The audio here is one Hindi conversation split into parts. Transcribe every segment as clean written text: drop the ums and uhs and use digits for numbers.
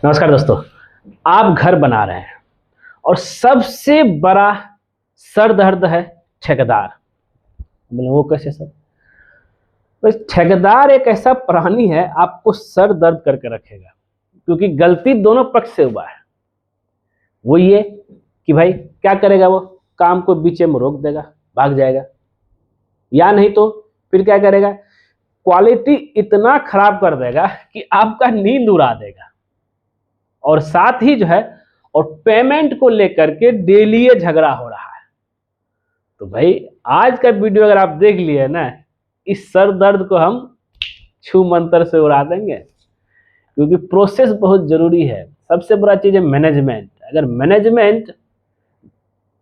नमस्कार दोस्तों। आप घर बना रहे हैं और सबसे बड़ा सर दर्द है ठेकेदार। बोले वो कैसे सर? बस ठेकेदार एक ऐसा प्राणी है, आपको सर दर्द करके रखेगा, क्योंकि गलती दोनों पक्ष से हुआ है। वो ये कि भाई क्या करेगा, वो काम को बीच में रोक देगा, भाग जाएगा, या नहीं तो फिर क्या करेगा, क्वालिटी इतना खराब कर देगा कि आपका नींद उड़ा देगा। और साथ ही जो है और पेमेंट को लेकर के डेली ये झगड़ा हो रहा है। तो भाई आज का वीडियो अगर आप देख लिए ना, इस सर दर्द को हम छू मंतर से उड़ा देंगे, क्योंकि प्रोसेस बहुत जरूरी है। सबसे बड़ा चीज है मैनेजमेंट। अगर मैनेजमेंट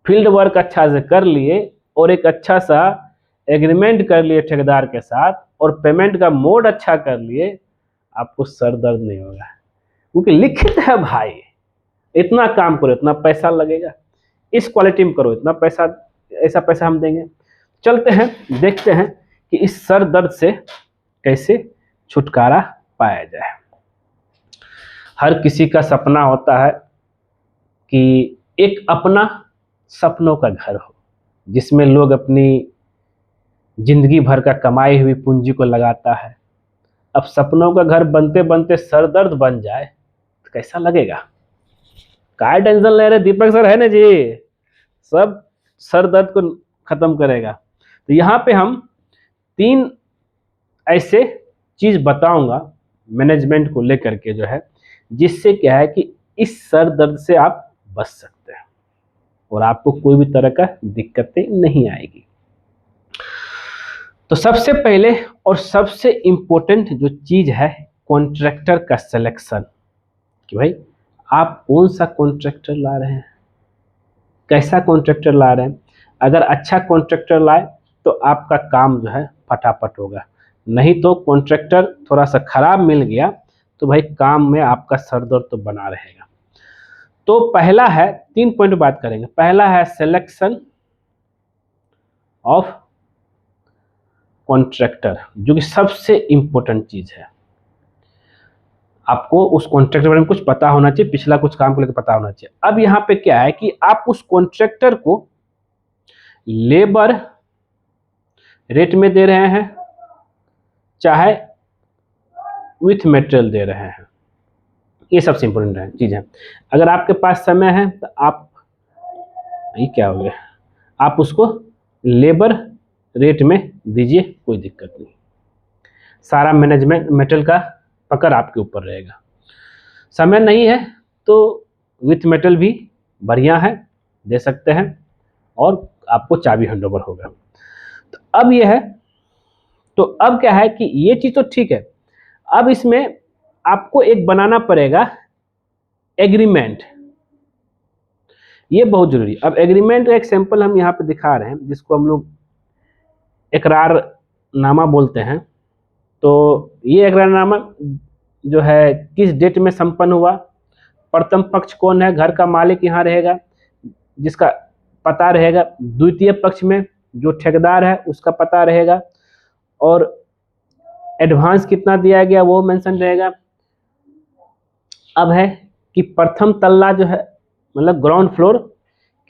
फील्ड वर्क अच्छा से कर लिए और एक अच्छा सा एग्रीमेंट कर लिए ठेकेदार के साथ और पेमेंट का मोड अच्छा कर लिए, आपको सर दर्द नहीं होगा, क्योंकि लिखित है भाई, इतना काम करो इतना पैसा लगेगा, इस क्वालिटी में करो इतना पैसा, ऐसा पैसा हम देंगे। चलते हैं देखते हैं कि इस सर दर्द से कैसे छुटकारा पाया जाए। हर किसी का सपना होता है कि एक अपना सपनों का घर हो, जिसमें लोग अपनी जिंदगी भर का कमाई हुई पूंजी को लगाता है। अब सपनों का घर बनते बनते सर दर्द बन जाए तो कैसा लगेगा? काय टेंशन ले रहे, दीपक सर है ना जी, सब सर दर्द को खत्म करेगा। तो यहाँ पे हम 3 ऐसे चीज बताऊंगा मैनेजमेंट को लेकर के जो है, जिससे क्या है कि इस सर दर्द से आप बच सकते हैं और आपको कोई भी तरह का दिक्कतें नहीं आएगी। तो सबसे पहले और सबसे इम्पोर्टेंट जो चीज है, कॉन्ट्रैक्टर का सिलेक्शन, कि भाई आप कौन सा कॉन्ट्रैक्टर ला रहे हैं, कैसा कॉन्ट्रैक्टर ला रहे हैं। अगर अच्छा कॉन्ट्रैक्टर लाए तो आपका काम जो है फटाफट होगा, नहीं तो कॉन्ट्रैक्टर थोड़ा सा खराब मिल गया तो भाई काम में आपका सर दर्द तो बना रहेगा। तो पहला है, 3 पॉइंट बात करेंगे। पहला है सिलेक्शन ऑफ कॉन्ट्रैक्टर, जो कि सबसे इंपॉर्टेंट चीज है। आपको उस कॉन्ट्रैक्टर के बारे में कुछ पता होना चाहिए, पिछला कुछ काम को लेकर पता होना चाहिए। अब यहाँ पे क्या है कि आप उस कॉन्ट्रैक्टर को लेबर रेट में दे रहे हैं, चाहे विथ मटेरियल दे रहे हैं, ये सबसे इंपॉर्टेंट चीज है। अगर आपके पास समय है तो आप, ये क्या हो गया, आप उसको लेबर रेट में दीजिए, कोई दिक्कत नहीं। सारा मैनेजमेंट मटेरियल का पकड़ आपके ऊपर रहेगा। समय नहीं है तो विथ मेटल भी बढ़िया है, दे सकते हैं और आपको चाबी हैंडओवर होगा। तो अब यह है, तो अब क्या है कि ये चीज तो ठीक है। अब इसमें आपको एक बनाना पड़ेगा एग्रीमेंट, ये बहुत जरूरी। अब एग्रीमेंट का एक सैंपल हम यहाँ पे दिखा रहे हैं, जिसको हम लोग इकरारनामा बोलते हैं। तो ये इकरारनामा जो है किस डेट में संपन्न हुआ, प्रथम पक्ष कौन है, घर का मालिक यहाँ रहेगा जिसका पता रहेगा, द्वितीय पक्ष में जो ठेकेदार है उसका पता रहेगा, और एडवांस कितना दिया गया वो मेंशन रहेगा। अब है कि प्रथम तल्ला जो है, मतलब ग्राउंड फ्लोर,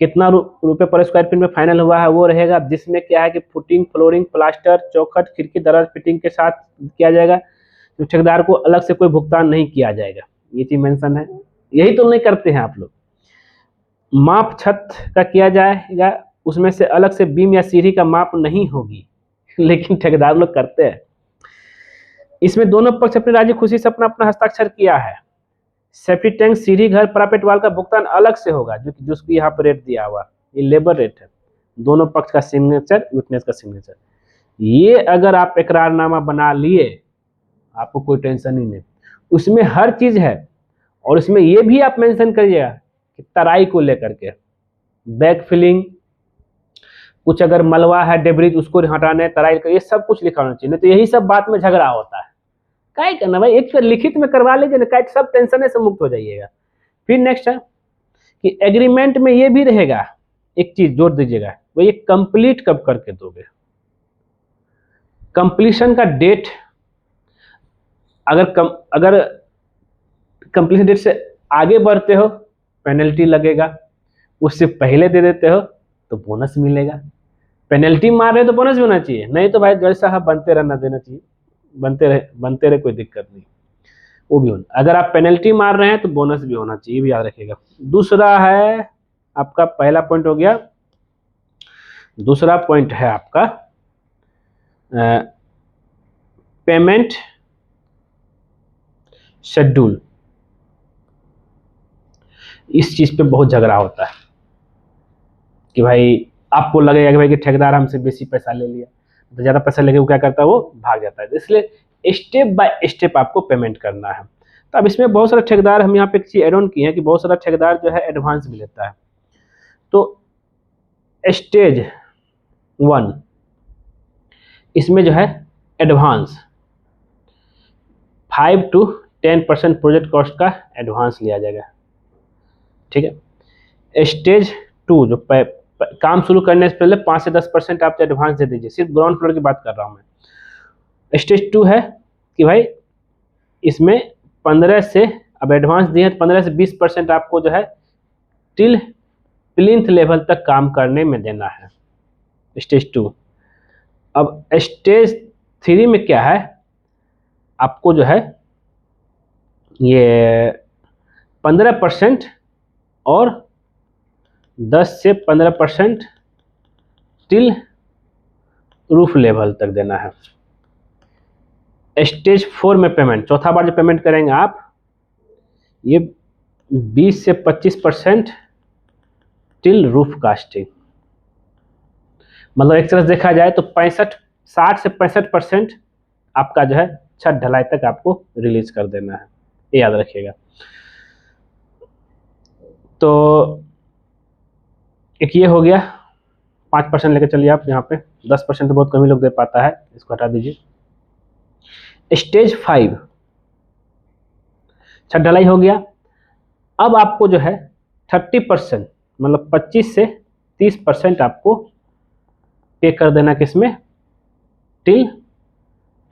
कितना रुपए पर स्क्वायर फीट में फाइनल हुआ है वो रहेगा, जिसमें क्या है कि फुटिंग, फ्लोरिंग, प्लास्टर, चौखट, खिड़की, दराज फिटिंग के साथ किया जाएगा। तो ठेकेदार को अलग से कोई भुगतान नहीं किया जाएगा, ये चीज मेंशन है। यही तो नहीं करते हैं आप लोग। माप छत का किया जाएगा, उसमें से अलग से बीम या सीढ़ी का माप नहीं होगी, लेकिन ठेकेदार लोग करते हैं। इसमें दोनों पक्ष अपनी राजी खुशी से अपना अपना हस्ताक्षर किया है। सेफ्टी टैंक, सीढ़ी, घर, प्राइवेट वाल का भुगतान अलग से होगा, जो कि जिसको यहाँ पर रेट दिया हुआ, ये लेबर रेट है। दोनों पक्ष का सिग्नेचर, विटनेस का सिग्नेचर। ये अगर आप इकरारनामा बना लिए, आपको कोई टेंशन ही नहीं, उसमें हर चीज है। और इसमें ये भी आप मेंशन करिएगा कि तराई को लेकर के, बैक फिलिंग, कुछ अगर मलबा है, डेब्रिज, उसको हटाने, तराई का, ये सब कुछ लिखा होना चाहिए। नहीं तो यही सब बात में झगड़ा होता है। क्या करना भाई, एक लिखित में करवा लीजिए ना, क्या सब टेंशन से मुक्त हो जाइएगा। फिर नेक्स्ट है कि एग्रीमेंट में ये भी रहेगा, एक चीज जोड़ दीजिएगा, वो ये कंप्लीट कब करके दोगे। कंप्लीशन का डेट अगर कंप्लीशन डेट से आगे बढ़ते हो पेनल्टी लगेगा, उससे पहले दे देते हो तो बोनस मिलेगा। पेनल्टी मार रहे हो तो बोनस भी होना चाहिए, नहीं तो भाई जैसा है बनते रहना देना चाहिए, बनते रहे कोई दिक्कत नहीं, वो भी होना। अगर आप पेनल्टी मार रहे हैं तो बोनस भी होना चाहिए, भी याद रखिएगा। दूसरा है आपका, पहला पॉइंट हो गया, दूसरा पॉइंट है आपका पेमेंट शेड्यूल। इस चीज पे बहुत झगड़ा होता है कि भाई आपको लगेगा कि भाई कि ठेकेदार हमसे बेसी पैसा ले लिया, तो ज्यादा पैसा लेके वो क्या करता है, वो भाग जाता है। इसलिए स्टेप बाय स्टेप आपको पेमेंट करना है। तो अब इसमें बहुत सारे ठेकेदार, हम यहाँ पे एक चीज एड ऑन किए हैं कि बहुत सारा ठेकेदार जो है एडवांस भी लेता है। तो स्टेज 1 इसमें जो है एडवांस 5 to 10% प्रोजेक्ट कॉस्ट का एडवांस लिया जाएगा, ठीक है। स्टेज 2 जो काम शुरू करने से पहले 5 से 10% आप एडवांस दे दीजिए, सिर्फ ग्राउंड फ्लोर की बात कर रहा हूँ मैं। स्टेज 2 है कि भाई इसमें 15 से, अब एडवांस दिए तो 15 से 20% आपको जो है टिल प्लिंथ लेवल तक काम करने में देना है, स्टेज 2। अब स्टेज 3 में क्या है, आपको जो है ये 15% और 10 से 15% टिल रूफ लेवल तक देना है। स्टेज 4 में पेमेंट, चौथा बार जो पेमेंट करेंगे आप, ये 20 से 25% टिल रूफ कास्टिंग। मतलब एक तरह से देखा जाए तो 60 से 65% आपका जो है छत ढलाई तक आपको रिलीज कर देना है, ये याद रखिएगा। तो एक ये हो गया, 5% लेके चलिए आप यहाँ पे, 10% तो बहुत कम ही लोग दे पाता है, इसको हटा दीजिए। स्टेज 5 छत ढलाई हो गया। अब आपको जो है 30%, मतलब 25 से 30% आपको पे कर देना, किसमें, टिल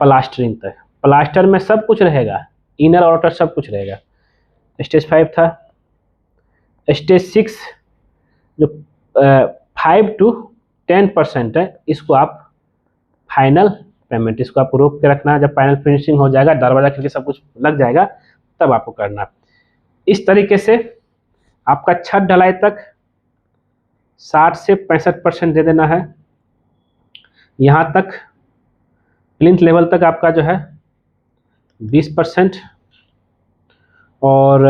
प्लास्टरिंग तक। प्लास्टर में सब कुछ रहेगा, इनर और आउटर सब कुछ रहेगा। स्टेज 5 था। स्टेज 6 जो 5 to 10% है, इसको आप फाइनल पेमेंट, इसको आप रोक के रखना, जब फाइनल फिनिशिंग हो जाएगा, दरवाजा खिड़की सब कुछ लग जाएगा, तब आपको करना। इस तरीके से आपका छत ढलाई तक 60 से 65% दे देना है। यहाँ तक प्लिंथ लेवल तक आपका जो है 20%, और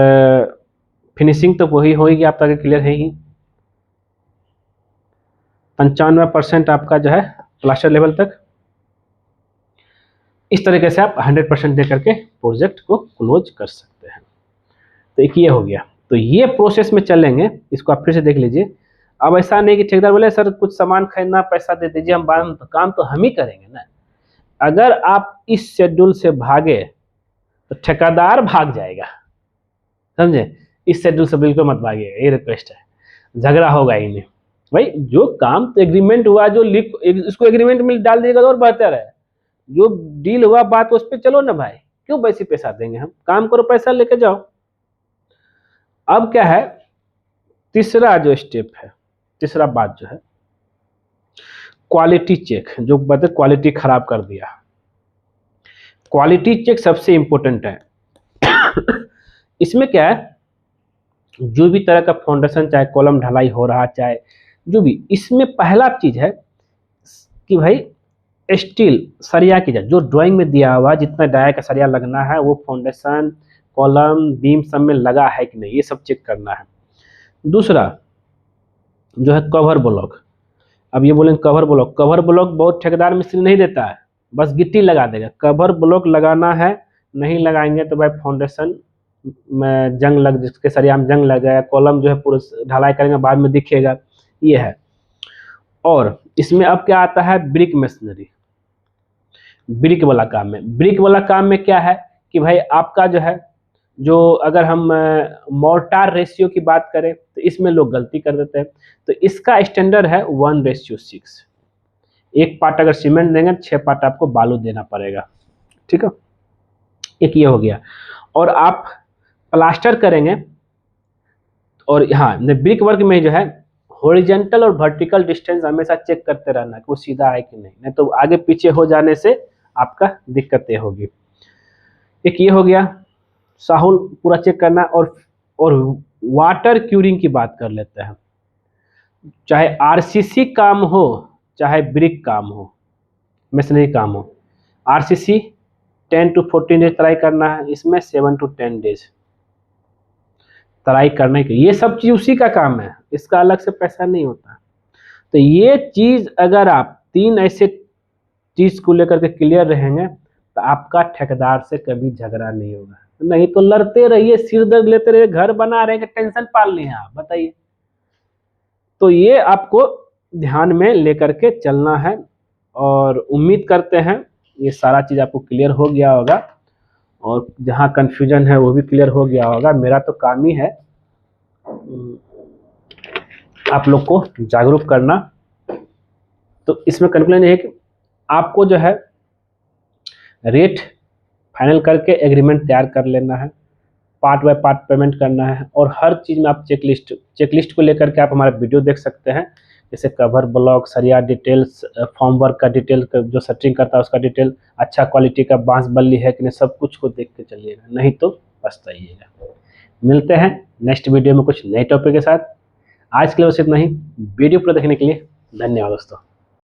फिनिशिंग तो वही होगी आप तक क्लियर है ही। 95% आपका जो है प्लास्टर लेवल तक। इस तरीके से आप 100% दे करके प्रोजेक्ट को क्लोज कर सकते हैं। तो एक ये हो गया। तो ये प्रोसेस में चलेंगे, इसको आप फिर से देख लीजिए। अब ऐसा नहीं कि ठेकेदार बोले सर कुछ सामान खरीदना, पैसा दे दीजिए, हम बाद में, तो काम तो हम ही करेंगे ना। अगर आप इस शेड्यूल से भागे तो ठेकेदार भाग जाएगा, समझे। इस शेड्यूल से बिल्कुल मत भागिए, ये रिक्वेस्ट है, झगड़ा होगा ही नहीं। भाई जो काम तो एग्रीमेंट हुआ, जो लिख, इसको एग्रीमेंट में डाल दिएगा तो और बेहतर है। जो डील हुआ बात उस पर चलो ना भाई, क्यों वैसी पैसा देंगे हम, काम करो पैसा लेके जाओ। अब क्या है, तीसरा जो स्टेप है, तीसरा बात जो है क्वालिटी चेक, जो बता क्वालिटी खराब कर दिया। क्वालिटी चेक सबसे इंपॉर्टेंट है। इसमें क्या है, जो भी तरह का फाउंडेशन, चाहे कॉलम ढलाई हो रहा, चाहे जो भी, इसमें पहला चीज है कि भाई स्टील सरिया की जाए, जो ड्राइंग में दिया हुआ जितना डाया का सरिया लगना है, वो फाउंडेशन, कॉलम, बीम सब में लगा है कि नहीं, ये सब चेक करना है। दूसरा जो है कवर ब्लॉक। अब ये बोलेंगे कवर ब्लॉक, कवर ब्लॉक बहुत ठेकेदार मिस्त्री नहीं देता है, बस गिट्टी लगा देगा। कवर ब्लॉक लगाना है, नहीं लगाएंगे तो भाई फाउंडेशन में जंग लग, जिसके सरिया में जंग लग जाएगा, कॉलम जो है पूरा ढलाई करेंगे बाद में दिखेगा, ये है। और इसमें अब क्या आता है, ब्रिक मशीनरी। ब्रिक वाला काम में, ब्रिक वाला काम में क्या है कि भाई आपका जो है, जो अगर हम मोर्टार रेशियो की बात करें तो इसमें लोग गलती कर देते हैं। तो इसका स्टैंडर्ड है 1:6। एक पार्ट अगर सीमेंट देंगे तो 6 पार्ट आपको बालू देना पड़ेगा, ठीक है। एक ये हो गया। और आप प्लास्टर करेंगे, और हाँ ब्रिक वर्क में जो है हॉरिजॉन्टल और वर्टिकल डिस्टेंस हमेशा चेक करते रहना कि वो सीधा है कि नहीं तो आगे पीछे हो जाने से आपका दिक्कतें होगी। एक ये हो गया, साहुल पूरा चेक करना। और वाटर क्यूरिंग की बात कर लेते हैं। चाहे आरसीसी काम हो, चाहे ब्रिक काम हो, मेसनरी काम हो, आरसीसी 10 to 14 डेज तराई करना है, इसमें 7 to 10 डेज तराई करने के। ये सब चीज उसी का काम है, इसका अलग से पैसा नहीं होता। तो ये चीज अगर आप 3 ऐसे चीज को लेकर के क्लियर रहेंगे तो आपका ठेकेदार से कभी झगड़ा नहीं होगा। नहीं तो लड़ते रहिए, सिर दर्द लेते रहिए, घर बना रहे हैं कि टेंशन पाल लिए हैं आप, बताइए। तो ये आपको ध्यान में लेकर के चलना है, और उम्मीद करते हैं ये सारा चीज आपको क्लियर हो गया होगा, और जहाँ कंफ्यूजन है वो भी क्लियर हो गया होगा। मेरा तो काम ही है आप लोग को जागरूक करना। तो इसमें कंक्लूजन है कि आपको जो है रेट फाइनल करके एग्रीमेंट तैयार कर लेना है, पार्ट बाय पार्ट पेमेंट करना है, और हर चीज़ में आप चेकलिस्ट को लेकर के आप हमारा वीडियो देख सकते हैं, जैसे कवर ब्लॉक, सरिया डिटेल्स, फॉर्म वर्क का डिटेल, जो सेटरिंग करता है उसका डिटेल, अच्छा क्वालिटी का बांस बल्ली है कि नहीं, सब कुछ को देख के चलिएगा, नहीं तो पछताइएगा। मिलते हैं नेक्स्ट वीडियो में कुछ नए टॉपिक के साथ। आज के लिए बस इतना ही। वीडियो पूरा देखने के लिए धन्यवाद दोस्तों।